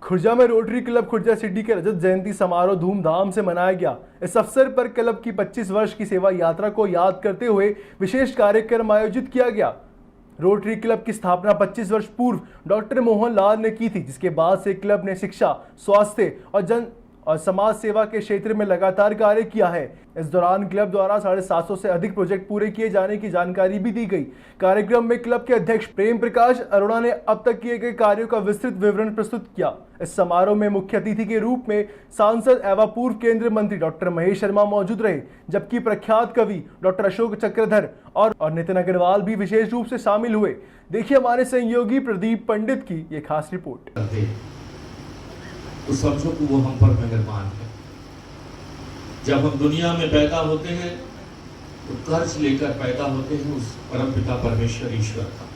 खुर्जा में rotary club Khurja city के रजत जयंती समारोह धूमधाम से मनाया गया। इस अवसर पर क्लब की 25 वर्ष की सेवा यात्रा को याद करते हुए विशेष कार्यक्रम आयोजित किया गया। रोटरी क्लब की स्थापना 25 वर्ष पूर्व डॉक्टर मोहन लाल ने की थी, जिसके बाद से क्लब ने शिक्षा, स्वास्थ्य और समाज सेवा के क्षेत्र में लगातार कार्य किया है। इस दौरान क्लब द्वारा 750 से अधिक प्रोजेक्ट पूरे किए जाने की जानकारी भी दी गई। कार्यक्रम में क्लब के अध्यक्ष प्रेम प्रकाश अरोड़ा ने अब तक किए गए कार्यों का विस्तृत विवरण प्रस्तुत किया। इस समारोह में मुख्य अतिथि के रूप में सांसद एवं पूर्व केंद्रीय मंत्री डॉक्टर महेश शर्मा मौजूद रहे, जबकि प्रख्यात कवि डॉक्टर अशोक चक्रधर और नितिन अग्रवाल भी विशेष रूप से शामिल हुए। देखिए हमारे सहयोगी प्रदीप पंडित की ये खास रिपोर्ट। तो समझो कि वो हम पर मेहरबान है। जब हम दुनिया में पैदा होते हैं तो कर्ज लेकर पैदा होते हैं उस परमपिता परमेश्वर ईश्वर का।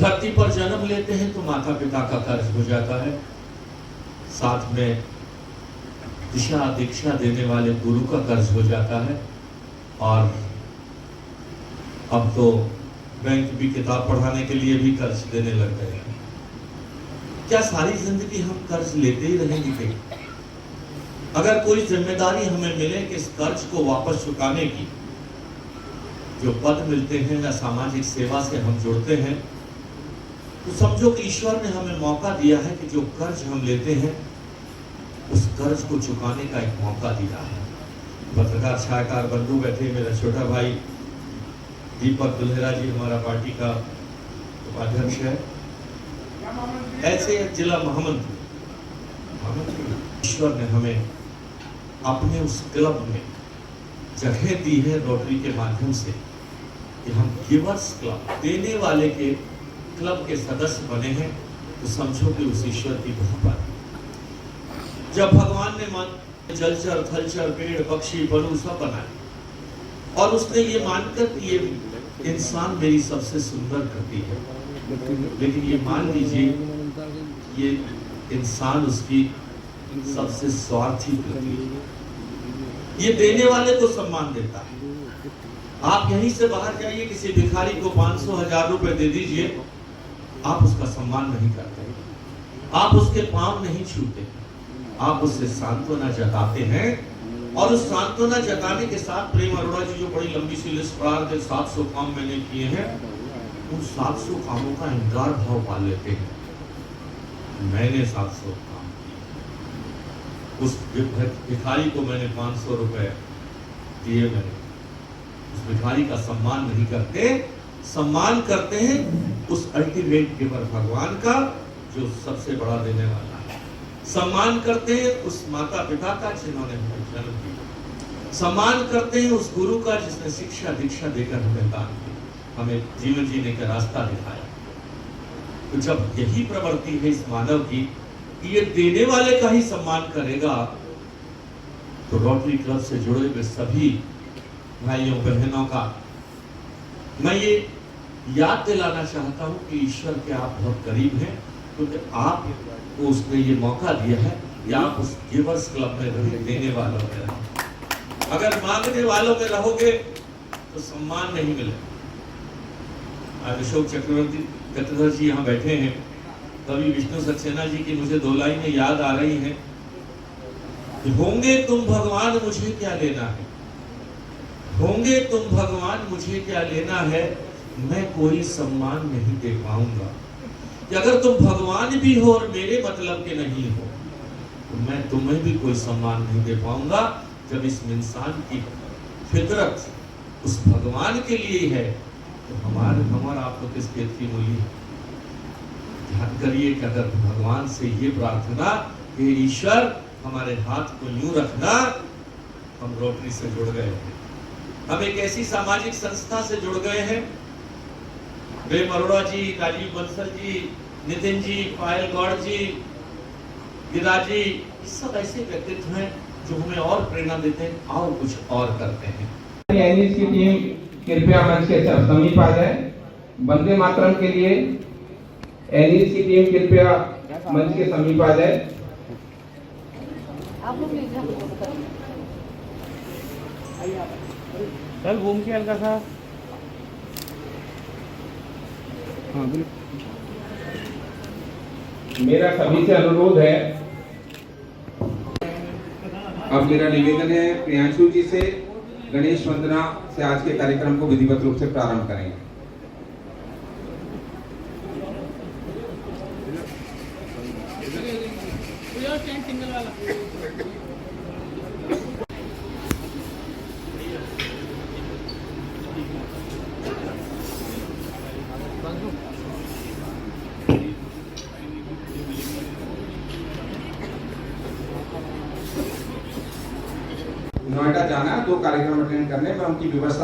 धरती पर जन्म लेते हैं तो माता पिता का कर्ज हो जाता है, साथ में दिशा दीक्षा देने वाले गुरु का कर्ज हो जाता है, और अब तो बैंक भी किताब पढ़ाने के लिए भी कर्ज देने लग गए हैं। क्या सारी जिंदगी हम कर्ज लेते ही रहेंगे? क्या अगर कोई जिम्मेदारी हमें मिले कि इस कर्ज को वापस चुकाने की, जो पद मिलते हैं या सामाजिक सेवा से हम जुड़ते हैं, तो समझो कि ईश्वर ने हमें मौका दिया है कि जो कर्ज हम लेते हैं उस कर्ज को चुकाने का एक मौका दिया है। पत्रकार छायाकार बंधु बैठे, मेरा छोटा भाई दीपक दुल्हेरा जी हमारा पार्टी का उपाध्यक्ष है, ऐसे जिला महामंत्री ईश्वर ने हमें अपने उस क्लब में जगह दी है रोटरी के माध्यम से कि हम गिवर्स क्लब, देने वाले के क्लब के सदस्य बने हैं। तो समझो कि उस ईश्वर की कृपा। जब भगवान ने जलचर थलचर पेड़ पक्षी पशु सब बनाए, और उसने ये मानकर कि ये इंसान मेरी सबसे सुंदर कृति है, लेकिन ये मान लीजिए ये इंसान उसकी सबसे स्वार्थी कृति है। ये देने वाले को सम्मान देता है। आप यहीं से बाहर जाइए, किसी भिखारी को 500,000 रुपए दे दीजिए, आप उसका सम्मान नहीं करते, आप उसके पांव नहीं छूते, आप उससे सांत्वना जताते हैं। और उस सांत्वना जताने के साथ प्रेम अरोड़ा जी जो बड़ी लंबी सी लिस्ट पढ़ा रहे थे, 700 काम मैंने किए हैं, उन 700 कामों का इंकार भाव पा लेते हैं। मैंने 700 काम किए, उस भिखारी को मैंने 500 रुपए दिए, मैंने उस भिखारी का सम्मान नहीं करते, सम्मान करते हैं उस अल्टीमेट गिवर भगवान का जो सबसे बड़ा देने वाला है। सम्मान करते हैं उस माता पिता का जिन्होंने हमें जन्म दिया, सम्मान करते हैं उस गुरु का जिसने शिक्षा दीक्षा देकर हमें दान किया, हमें जीवन जीने का रास्ता दिखाया। तो जब यही प्रवृत्ति है इस मानव की कि ये देने वाले का ही सम्मान करेगा, तो रोटरी क्लब से जुड़े हुए सभी भाइयों बहनों का मैं ये याद दिलाना चाहता हूं कि ईश्वर के आप बहुत करीब हैं, क्योंकि आपको उसने ये मौका दिया है कि आप उस गिवर्स क्लब में रहे, देने वालों में रहे। अगर मांगने वालों में रहोगे तो सम्मान नहीं मिलेगा। आज अशोक चक्रधर जी यहाँ बैठे हैं, कवि विष्णु सक्सेना जी की मुझे 2 लाइनें याद आ रही हैं कि होंगे तुम भगवान मुझे क्या लेना है, होंगे तुम भगवान मुझे क्या लेना है, मैं कोई सम्मान नहीं दे पाऊंगा। कि अगर तुम भगवान भी हो और मेरे मतलब के नहीं हो, तो मैं तुम्हें भी कोई सम्मान नहीं दे पाऊंगा। जब इस इंसान की फितरत उस भगवान के लिए है, तो हमारा आपको किस खेत की मूली है? ध्यान करिए कि अगर भगवान से ये प्रार्थना कि ईश्वर हमारे हाथ को यूं रखना, हम रोटरी से जुड़ गए हैं, हम एक ऐसी सामाजिक संस्था से जुड़ गए हैं। प्रेम अरोड़ा जी, राजीव बंसल जी, नितिन जी, पायल गौड़ जी, गिरिराज जी, सब ऐसे व्यक्तित्व हैं जो हमें और प्रेरणा देते हैं, आओ कुछ और करते हैं। एनिस की टीम कृपया मंच के समीप आ जाए। वंदे मातरम के लिए एनिस की टीम कृपया मंच के समीप आ जाए। चल घूम के हल्का सा। हाँ मेरा सभी से अनुरोध है, अब मेरा निवेदन है प्रियांशु जी से गणेश वंदना से आज के कार्यक्रम को विधिवत रूप से प्रारंभ करेंगे। नोएडा जाना है 2 कार्यक्रम अटेंड करने में, उनकी व्यवस्था